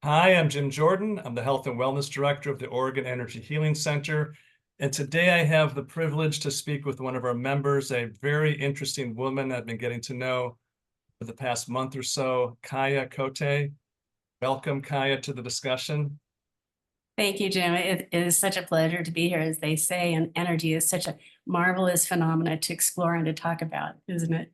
Hi, I'm Jim Jordan. I'm the Health and Wellness Director of the Oregon Energy Healing Center. And today I have the privilege to speak with one of our members, a very interesting woman I've been getting to know for the past month or so, Kaya Kote. Welcome, Kaya, to the discussion. Thank you, Jim. It is such a pleasure to be here. As they say, and energy is such a marvelous phenomena to explore and to talk about, isn't it?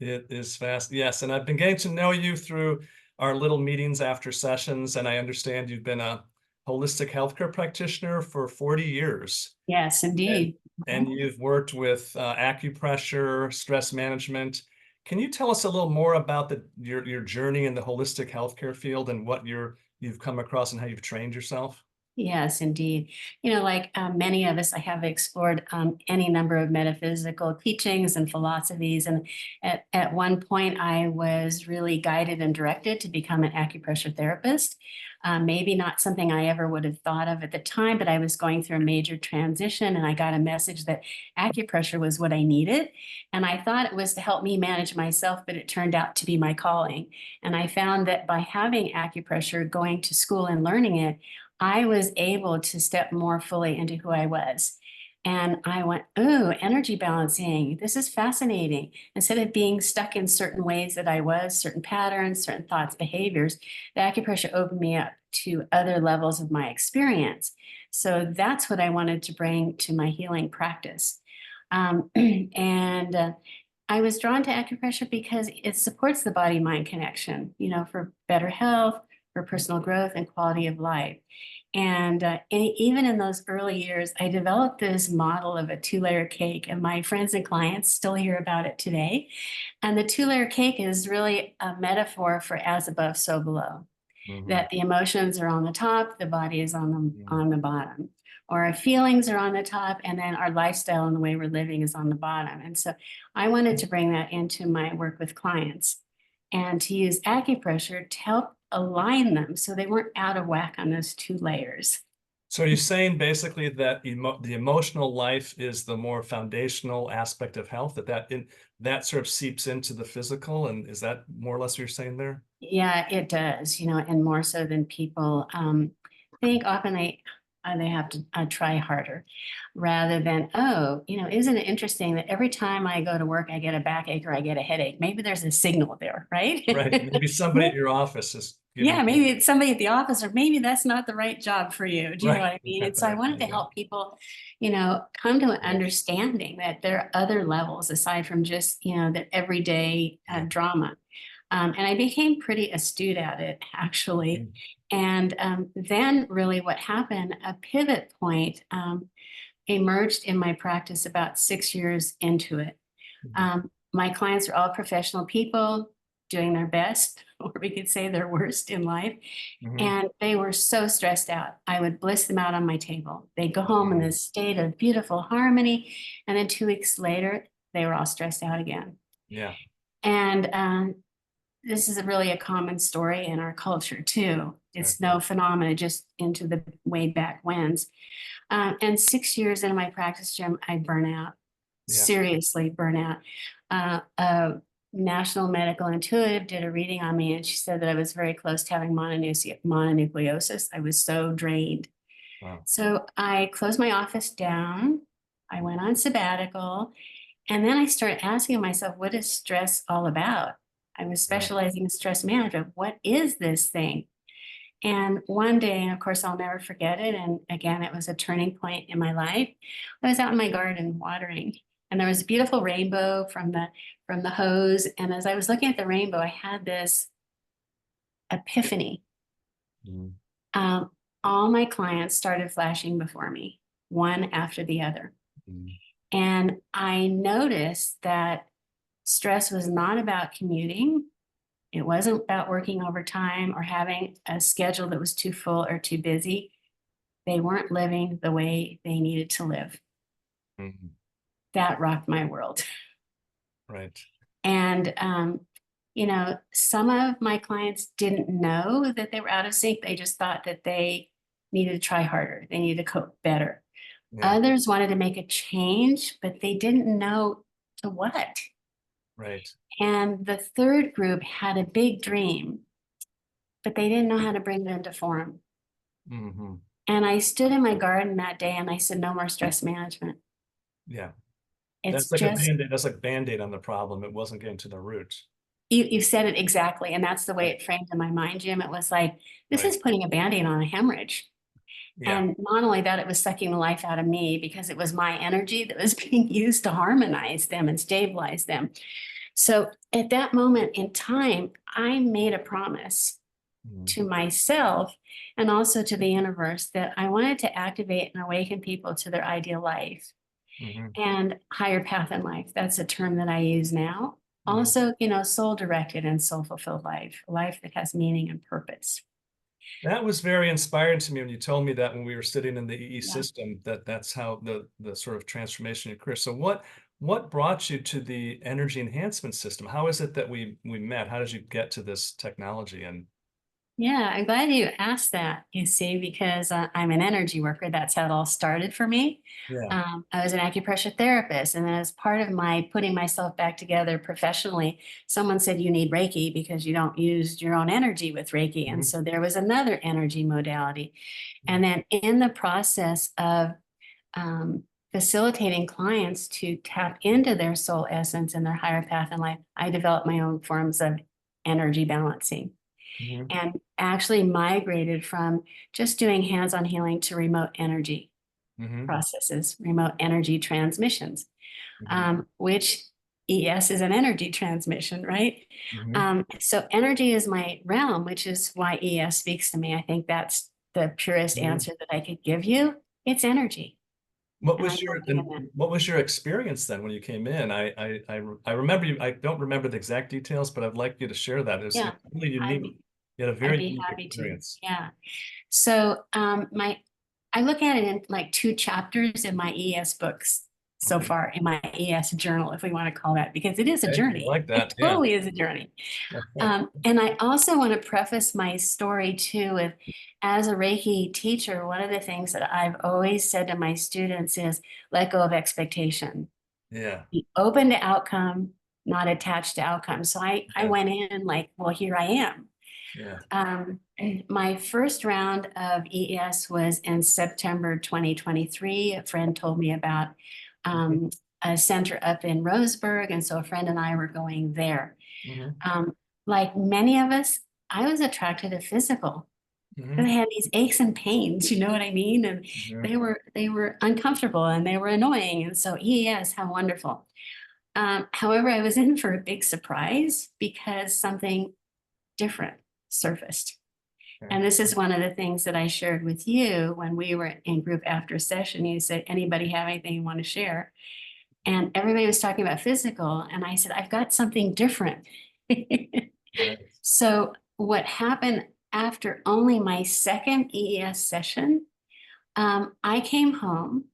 It is fast. Yes, and I've been getting to know you through our little meetings after sessions, and I understand you've been a holistic healthcare practitioner for 40 years. Yes, And, indeed. and you've worked with acupressure, stress management. Can you tell us a little more about your journey in the holistic healthcare field and what you've come across and how you've trained yourself? Yes, indeed. Like many of us, I have explored any number of metaphysical teachings and philosophies. And at one point, I was really guided and directed to become an acupressure therapist. Maybe not something I ever would have thought of at the time, but I was going through a major transition and I got a message that acupressure was what I needed. And I thought it was to help me manage myself, but it turned out to be my calling. And I found that by having acupressure, going to school and learning it, I was able to step more fully into who I was. And I went, oh, energy balancing. This is fascinating. Instead of being stuck in certain ways that I was, certain patterns, certain thoughts, behaviors, the acupressure opened me up to other levels of my experience. So that's what I wanted to bring to my healing practice. And I was drawn to acupressure because it supports the body mind connection, for better health, for personal growth and quality of life. And even in those early years, I developed this model of a two-layer cake, and my friends and clients still hear about it today. And the two-layer cake is really a metaphor for as above, so below. Mhm. That the emotions are on the top, the body is on the Mhm. on the bottom, or our feelings are on the top, and then our lifestyle and the way we're living is on the bottom. And so I wanted to bring that into my work with clients and to use acupressure to help align them so they weren't out of whack on those two layers. So are you saying basically that the emotional life is the more foundational aspect of health, that sort of seeps into the physical, and is that more or less what you're saying there? Yeah, it does, and more so than people think. Often they have to try harder rather than, oh, isn't it interesting that every time I go to work, I get a backache or I get a headache? Maybe there's a signal there, right? Right. Maybe somebody at your office is giving Yeah, you. maybe it's somebody at the office, or maybe that's not the right job for you. Do you know Right. what I mean? And so I wanted to Yeah. help people, come to an Yeah. understanding that there are other levels aside from just, the everyday Yeah. drama. And I became pretty astute at it, actually. Mm. And then, really, what happened, a pivot point emerged in my practice about 6 years into it. Mhm. My clients are all professional people doing their best, or we could say their worst in life. Mhm. And they were so stressed out. I would bliss them out on my table. They'd go home in Mhm. this state of beautiful harmony. And then 2 weeks later, they were all stressed out again. Yeah. And this is really a common story in our culture too. It's Exactly. no phenomena just into the way back whens. And 6 years into my practice, Jim, I burn out, Yeah. seriously burn out. A national medical intuitive did a reading on me, and she said that I was very close to having mononucleosis. I was so drained. Wow. So I closed my office down. I went on sabbatical. And then I started asking myself, what is stress all about? I was Yeah. specializing in stress management. What is this thing? And one day, and of course, I'll never forget it. And again, it was a turning point in my life. I was out in my garden watering, and there was a beautiful rainbow from the hose. And as I was looking at the rainbow, I had this epiphany. Mhm. Um, all my clients started flashing before me, one after the other. Mhm. And I noticed that stress was not about commuting. It wasn't about working overtime or having a schedule that was too full or too busy. They weren't living the way they needed to live. Mhm. That rocked my world. Right. And, some of my clients didn't know that they were out of sync. They just thought that they needed to try harder, they needed to cope better. Yeah. Others wanted to make a change, but they didn't know to what. Right. And the third group had a big dream. but they didn't know how to bring it into form. Hmm. And I stood in my garden that day and I said, no more stress management. Yeah. It's That's like a just, Band-Aid. That's like Band-Aid on the problem. It wasn't getting to the root. you said it exactly. And that's the way Right. it framed in my mind, Jim. It was like, this Right. is putting a Band-Aid on a hemorrhage. Yeah. And not only that, it was sucking the life out of me because it was my energy that was being used to harmonize them and stabilize them. So at that moment in time, I made a promise Mhm. to myself and also to the universe that I wanted to activate and awaken people to their ideal life Mhm. and higher path in life. That's a term that I use now. Mhm. Also, soul directed and soul fulfilled life, a life that has meaning and purpose. That was very inspiring to me when you told me that when we were sitting in the EE Yeah. system, that that's how the sort of transformation occurs. So what brought you to the energy enhancement system? How is it that we met? How did you get to this technology? And Yeah, I'm glad you asked that, you see, because I'm an energy worker. That's how it all started for me. yeah. I was an acupressure therapist, and then as part of my putting myself back together professionally, someone said you need Reiki because you don't use your own energy with Reiki. And Mhm. so there was another energy modality. And then in the process of um, facilitating clients to tap into their soul essence and their higher path in life, I developed my own forms of energy balancing Mhm. and actually migrated from just doing hands-on healing to remote energy Mhm. processes, remote energy transmissions, Mhm. which ES is an energy transmission, right? Mhm. So energy is my realm, which is why ES speaks to me. I think that's the purest Mhm. answer that I could give you. It's energy. What And was I'm your working and in that. what was your experience then when you came in? I remember you. I don't remember the exact details, but I'd like you to share that. Yeah, It's really I'd unique. be, You had a I'd very be unique happy to. experience. Yeah. So I look at it in like two chapters in my ES books so Okay. far in my ES journal, if we want to call that, because it is a Okay. I journey. like It that. Yeah. totally is a journey. And I also want to preface my story too with, as a Reiki teacher, one of the things that I've always said to my students is let go of expectation. Yeah. Be open to outcome, not attached to outcome. So I Yeah. went in like, well, here I am. Yeah. Um, my first round of ES was in September 2023. A friend told me about Mhm. um, a center up in Roseburg, and so a friend and I were going there. Mhm. Um, like many of us, I was attracted to physical because Mhm. I had these aches and pains, you know what I mean? And Mhm. they were uncomfortable and they were annoying. And so ES, how wonderful. However, I was in for a big surprise because something different surfaced. Okay. And this is one of the things that I shared with you when we were in group after session. You said, anybody have anything you want to share? And everybody was talking about physical. And I said, I've got something different. Right. So what happened after only my second EES session, I came home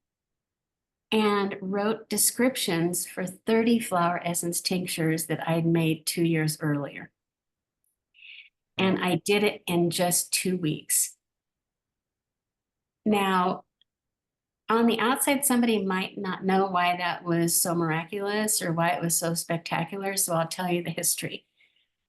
and wrote descriptions for 30 flower essence tinctures that I'd made 2 years earlier. Wow. And I did it in just 2 weeks. Now, on the outside, somebody might not know why that was so miraculous or why it was so spectacular. So I'll tell you the history.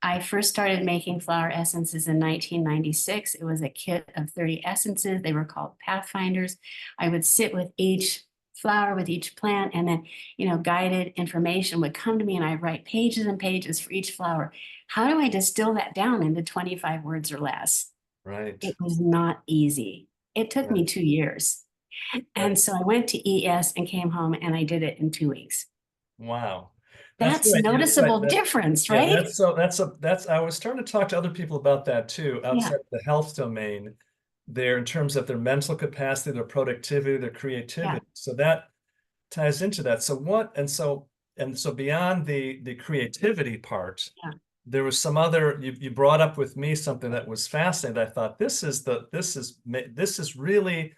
I first started making flower essences in 1996. It was a kit of 30 essences. They were called Pathfinders. I would sit with each flower, with each plant, and then, guided information would come to me and I'd write pages and pages for each flower. How do I distill that down into 25 words or less? Right. It was not easy. It took Right. me 2 years. Right. And so I went to ES and came home and I did it in 2 weeks. Wow. That's That's right. Yeah, that's right. noticeable difference, Yeah, right? that's I was starting to talk to other people about that too, Yeah, outside the health domain, there in terms of their mental capacity, their productivity, their yeah, creativity. So that ties into that. So and so beyond the creativity part, yeah, there was some other you brought up with me something that was fascinating. I thought this is really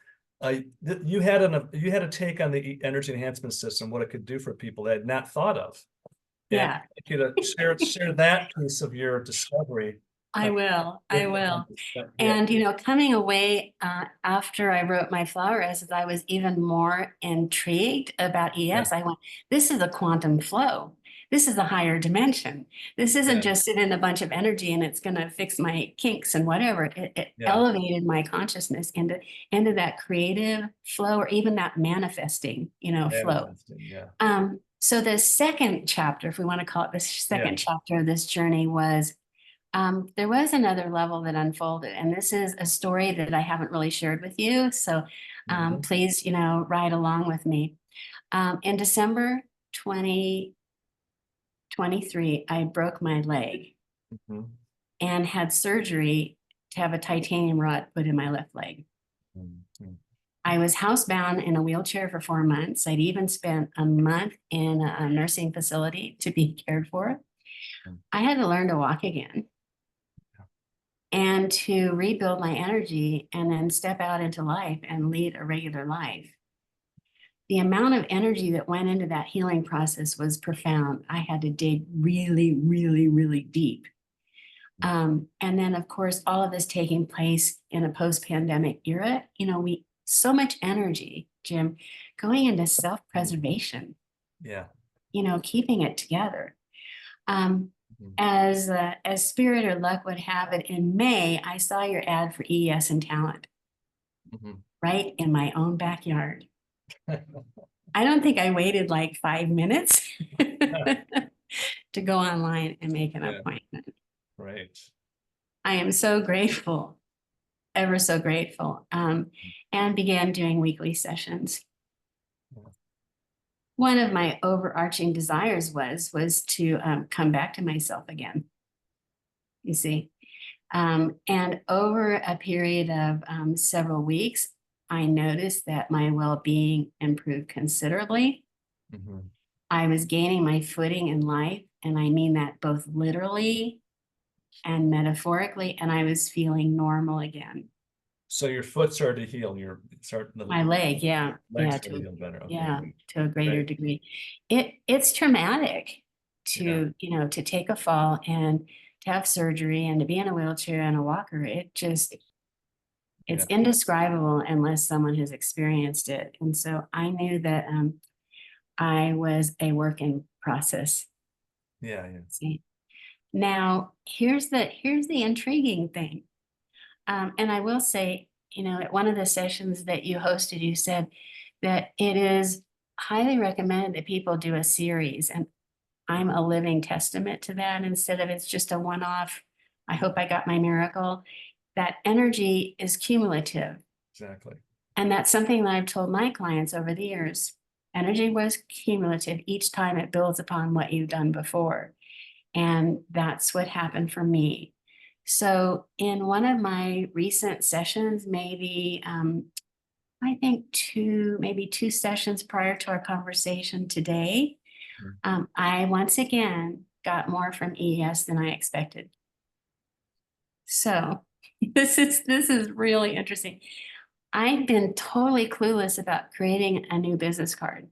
you had a take on the energy enhancement system, what it could do for people that I had not thought of. And yeah. if you could share that piece of your discovery I uh, will. I with the will. members. Yeah. And, coming away after I wrote my flower essence, I was even more intrigued about Yeah. ES. I went, this is a quantum flow. this is a higher dimension. This isn't Yeah. just sit in a bunch of energy and it's going to fix my kinks and whatever. It Yeah. elevated my consciousness into that creative flow, or even that manifesting, flow. Manifesting, yeah. So the second chapter, if we want to call it the second chapter of this journey, was there was another level that unfolded, and this is a story that I haven't really shared with you. So please, ride along with me. In December 2023, I broke my leg Mhm. and had surgery to have a titanium rod put in my left leg. Mhm. I was housebound in a wheelchair for 4 months. I'd even spent a month in a nursing facility to be cared for. I had to learn to walk again and to rebuild my energy and then step out into life and lead a regular life. The amount of energy that went into that healing process was profound. I had to dig really, really, really deep. And then, of course, all of this taking place in a post-pandemic era, so much energy, Jim, going into self-preservation, Yeah. keeping it together. Mhm. As spirit or luck would have it, in May, I saw your ad for ES and Talent Mhm. right in my own backyard. I don't think I waited like 5 minutes to go online and make an Yeah. appointment. Right. I am so grateful, ever so grateful, and began doing weekly sessions. Yeah. One of my overarching desires was to come back to myself again, you see. And over a period of several weeks, I noticed that my well-being improved considerably. Mhm. I was gaining my footing in life, and I mean that both literally and metaphorically, and I was feeling normal again. So your foot started to heal, My leg, yeah, legs started to heal better. Okay. to a greater Great. degree. It's traumatic Yeah. to take a fall and to have surgery and to be in a wheelchair and a walker. It's Yeah. indescribable unless someone has experienced it. And so I knew that I was a work in process. Yeah. Yeah. See, now here's the intriguing thing. And I will say, at one of the sessions that you hosted, you said that it is highly recommended that people do a series. And I'm a living testament to that. Instead of it's just a one-off, I hope I got my miracle. That energy is cumulative. Exactly. And that's something that I've told my clients over the years. Energy was cumulative. Each time it builds upon what you've done before. And that's what happened for me. So in one of my recent sessions, maybe I think maybe two sessions prior to our conversation today, I once again got more from ES than I expected. So this is really interesting. I've been totally clueless about creating a new business card.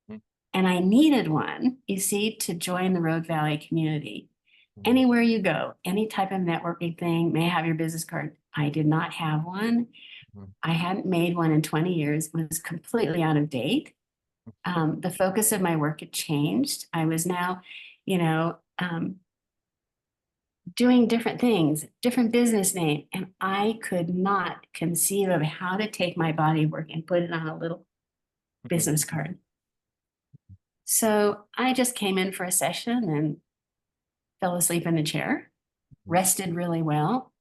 Mhm. And I needed one, you see, to join the Road Valley community. Mhm. Anywhere you go, any type of networking thing may have your business card. I did not have one. Mhm. I hadn't made one in 20 years. It was completely out of date. The focus of my work had changed. I was now, doing different things, different business name, and I could not conceive of how to take my body work and put it on a little business card. So I just came in for a session and fell asleep in the chair, rested really well.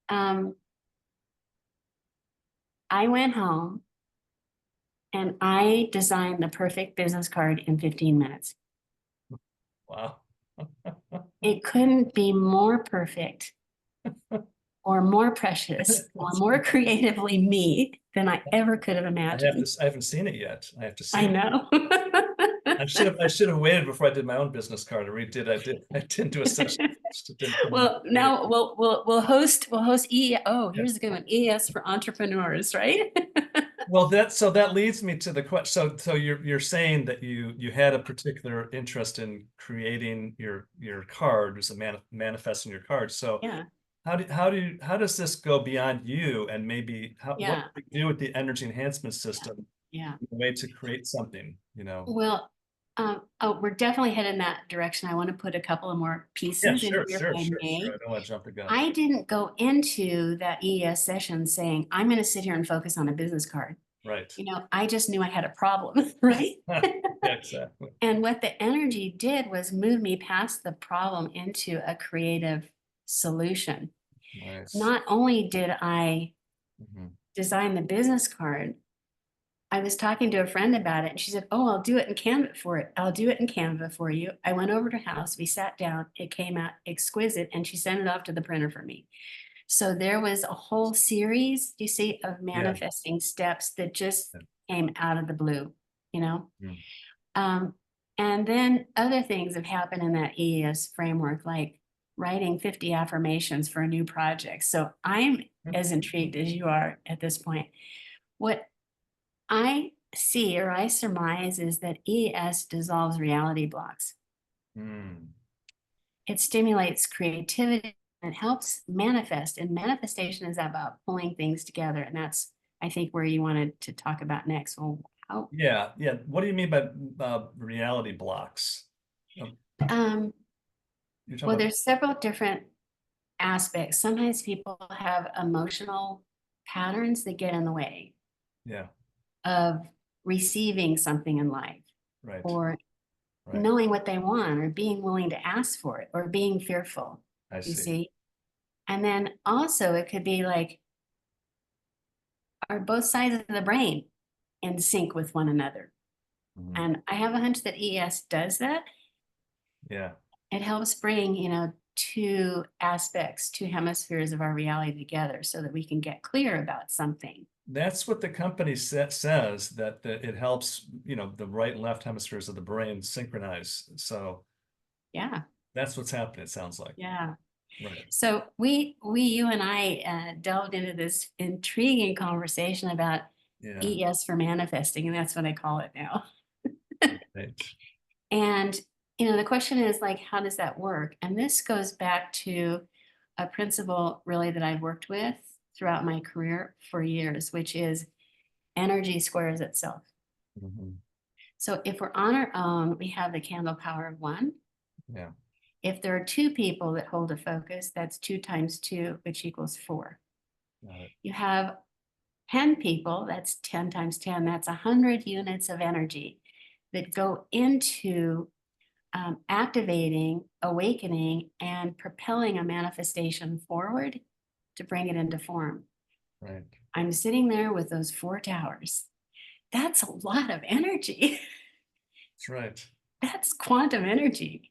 Um, I went home and I designed the perfect business card in 15 minutes. Wow. It couldn't be more perfect or more precious or more creatively me than I ever could have imagined. I haven't seen it yet. I have to see I it. know. I should have waited before I did my own business card. I didn't do a session. Well, now we'll host here's a good one. ES for entrepreneurs, right? Well, that leads me to the question. So you're saying that you had a particular interest in creating your card, was manifesting your card. So Yeah, how does this go beyond you, and maybe what yeah, do you do with the energy enhancement yeah, system, yeah. a way to create something, Well, Oh, we're definitely headed in that direction. I want to put a couple of more Yeah, pieces in sure, here if sure, I sure, sure. may. I don't want to jump the gun. I didn't go into that EES session saying, I'm going to sit here and focus on a business card. Right. I just knew I had a problem, right? Yeah, exactly. And what the energy did was move me past the problem into a creative solution. Nice. Not only did I Mhm. design the business card, I was talking to a friend about it and she said, oh, I'll do it in Canva for it. I'll do it in Canva for you. I went over to her house, we sat down, it came out exquisite, and she sent it off to the printer for me. So there was a whole series, you see, of Yeah. manifesting steps that just came out of the blue, you know? Mm. Um, and then other things have happened in that EES framework, like writing 50 affirmations for a new project. So I'm as intrigued as you are at this point. What I see or I surmise is that ES dissolves reality blocks. Mm. It stimulates creativity and helps manifest. And manifestation is about pulling things together. And that's, I think, where you wanted to talk about next. Well, how? Yeah, yeah. What do you mean by reality blocks? Um, Um, you're well, talking about, there's several different aspects. Sometimes people have emotional patterns that get in the way yeah, of receiving something in life right, or right. knowing what they want or being willing to ask for it or being fearful, I you see. see? And then also it could be like, are both sides of the brain in sync with one another? Mhm. And I have a hunch that ES does that. Yeah. It helps bring, two aspects, two hemispheres of our reality together so that we can get clear about something. That's what the company says, that it helps, the right and left hemispheres of the brain synchronize. So Yeah, that's what's happening, it sounds like. yeah. Right. So you and I delved into this intriguing conversation about Yeah. ES for manifesting, and that's what I call it now. Right. And, the question is like, how does that work? And this goes back to a principle really that I've worked with throughout my career for years, which is energy squares itself. Mhm. So if we're on our own, we have the candle power of one. Yeah. If there are two people that hold a focus, that's 2 times 2, which equals 4. Got it. You have 10 people, that's 10 times 10, that's 100 units of energy that go into activating, awakening, and propelling a manifestation forward to bring it into form. Right. I'm sitting there with those 4 towers. That's a lot of energy. That's right. That's quantum energy,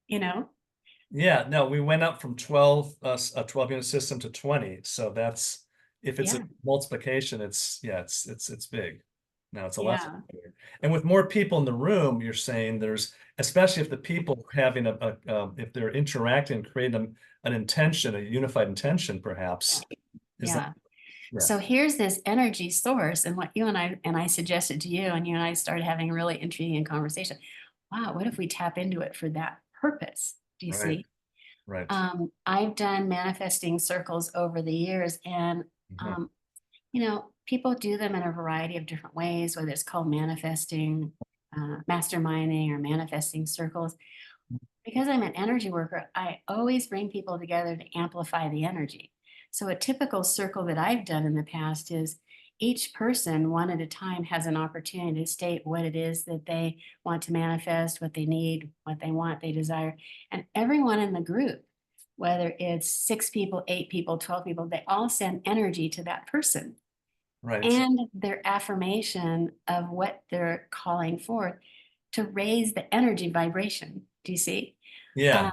you know? Yeah, no, we went up from 12, a 12 unit system to 20. So that's, if it's a Yeah, multiplication, it's big. No, it's a lot yeah, bigger. And with more people in the room, you're saying there's, especially if the people having if they're interacting, creating an intention, a unified intention, yeah, perhaps, is that, yeah. yeah, So here's this energy source, and what you and I suggested to you, and you and I started having a really intriguing conversation. Wow, what if we tap into it for that purpose? Do you right, see? right. I've done manifesting circles over the years, and Mhm. um, people do them in a variety of different ways, whether it's called manifesting, masterminding, or manifesting circles. Because I'm an energy worker, I always bring people together to amplify the energy. So a typical circle that I've done in the past is each person one at a time has an opportunity to state what it is that they want to manifest, what they need, what they want, they desire. And everyone in the group, whether it's 6 people, 8 people, 12 people, they all send energy to that person Right. and their affirmation of what they're calling forth to raise the energy vibration. Do you see? Yeah, Um,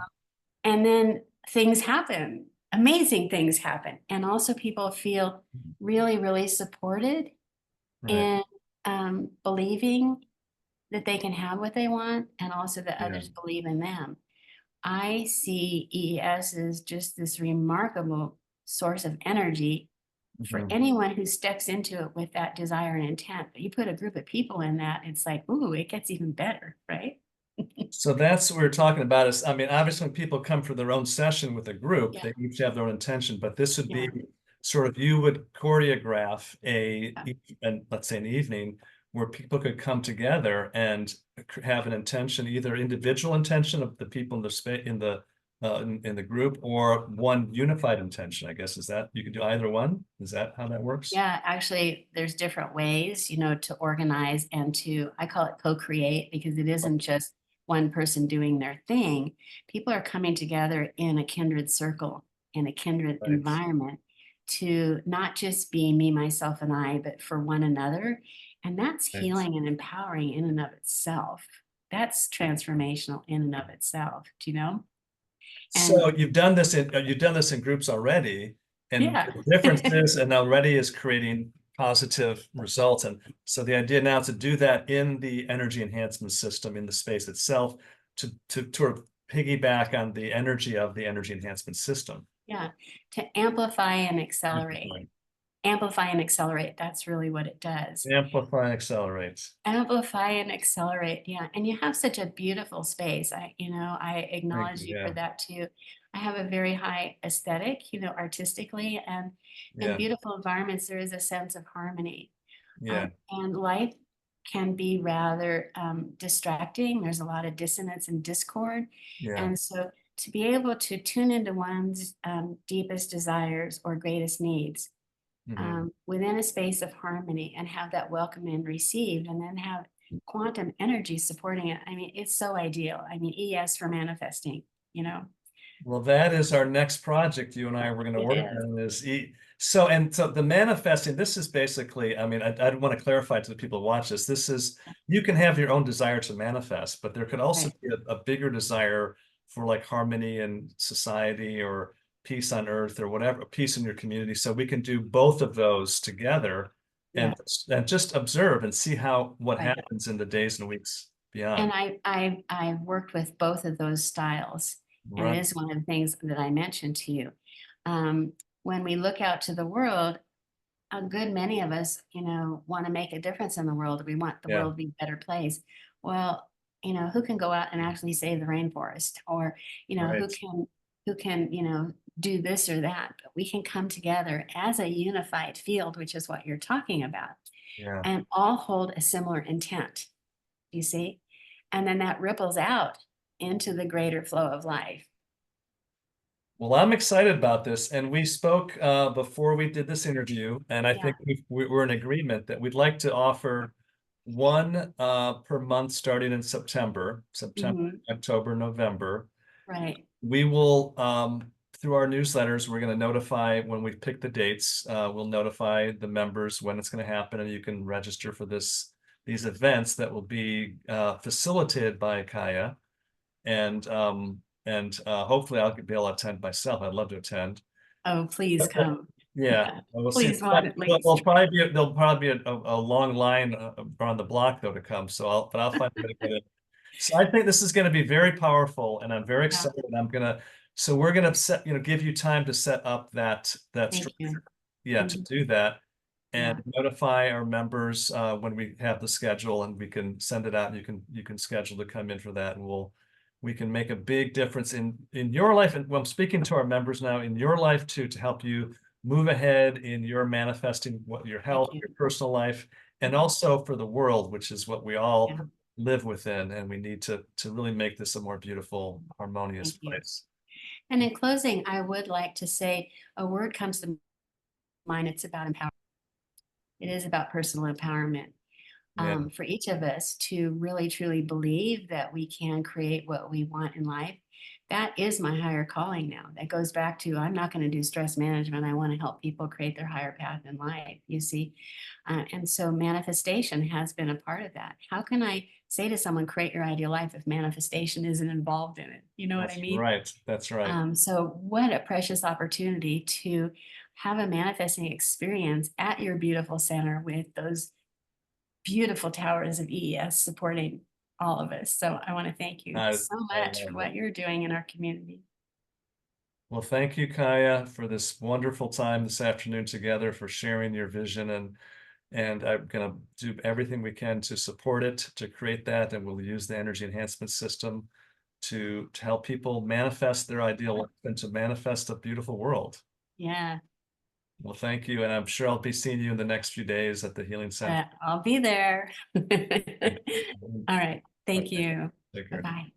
and then things happen, amazing things happen. And also people feel really, really supported right. in believing that they can have what they want and also that Yeah. others believe in them. I see EES as just this remarkable source of energy for Mhm. anyone who steps into it with that desire and intent. But you put a group of people in that, it's like, ooh, it gets even better, right? So that's what we're talking about is, I mean, obviously when people come for their own session with a group, Yeah, they each have their own intention, but this would yeah, be sort of, you would choreograph yeah, and let's say an evening where people could come together and have an intention, either individual intention of the people in the space in the group, or one unified intention, I guess. Is that you could do either one? Is that how that works? Yeah, actually, there's different ways, to organize and I call it co-create, because it isn't just one person doing their thing. People are coming together in a kindred circle, in a kindred Right. environment, to not just be me, myself, and I, but for one another. And that's Right. healing and empowering in and of itself. That's transformational in and of itself, do you know? And So you've done this in groups already, and yeah. the difference is, and already is creating positive results. And so the idea now is to do that in the energy enhancement system in the space itself, to sort of piggyback on the energy of the energy enhancement system. Yeah, to amplify and accelerate. Amplify, Amplify and accelerate. That's really what it does. amplify, accelerate. Amplify and accelerate. Yeah. And you have such a beautiful space. I Thank acknowledge you. you Yeah, for that too. I have a very high aesthetic, artistically, and in yeah, beautiful environments, there is a sense of harmony. yeah, And life can be rather distracting. There's a lot of dissonance and discord. yeah. And so to be able to tune into one's deepest desires or greatest needs Mhm. within a space of harmony, and have that welcome and received, and then have quantum energy supporting it. I mean, it's so ideal. I mean, ES for manifesting, you know, Well, that is our next project you and I were going to it work is. on is so the manifesting, this is basically, I mean, I want to clarify to the people who watch this, this is, you can have your own desire to manifest, but there could also Right. be a bigger desire for like harmony in society or peace on earth or whatever, peace in your community. So we can do both of those together Yeah. and just observe and see what Right. happens in the days and weeks And beyond. I've worked with both of those styles, and it Right. is one of the things that I mentioned to you. When we look out to the world, a good many of us, want to make a difference in the world. We want the Yeah. world to be a better place. Well, who can go out and actually save the rainforest, or, Right. who can, do this or that? But we can come together as a unified field, which is what you're talking about, Yeah. and all hold a similar intent, you see? And then that ripples out into the greater flow of life. Well, I'm excited about this, and we spoke before we did this interview, and I Yeah. think we're in agreement that we'd like to offer one per month starting in September, Mhm. October, November. Right. We will through our newsletters, we're going to notify when we pick the dates. We'll notify the members when it's going to happen, and you can register for these events that will be facilitated by Kaya and hopefully I'll be able to attend myself. I'd love to attend. Oh, please come. Yeah, we'll see. Please, one at least. There'll probably be a long line around the block though to come. So I'll find a way to get it. So I think this is going to be very powerful, and I'm very Yeah. excited. So we're gonna give you time to set up that Thank you. structure. Yeah, to Mhm. do that and Yeah. notify our members when we have the schedule, and we can send it out, and you can schedule to come in for that, and we can make a big difference in your life. And well, I'm speaking to our members now, in your life too, to help you move ahead in your manifesting, what your Thank health, you. your personal life, and Mhm. also for the world, which is what we all Yeah. live within, and we need to really make this a more beautiful, harmonious Thank you. place. And in closing, I would like to say a word comes to mind. It's about empowerment. It is about personal empowerment. Yeah, For each of us to really truly believe that we can create what we want in life. That is my higher calling now. That goes back to, I'm not going to do stress management. I want to help people create their higher path in life, you see. And so manifestation has been a part of that. How can I say to someone, create your ideal life, if manifestation isn't involved in it? You know what I that's mean? right. That's right. So what a precious opportunity to have a manifesting experience at your beautiful center with those beautiful towers of EES supporting all of us. So I want to thank you I, so I much for love it. what you're doing in our community. Well, thank you, Kaya, for this wonderful time this afternoon together, for sharing your vision, and I'm going to do everything we can to support it, to create that, and we'll use the energy enhancement system to help people manifest their ideal life and to manifest a beautiful world. Yeah. Well, thank you. And I'm sure I'll be seeing you in the next few days at the Healing Center. I'll be there. All right. Thank Okay, you. take care. Bye-bye.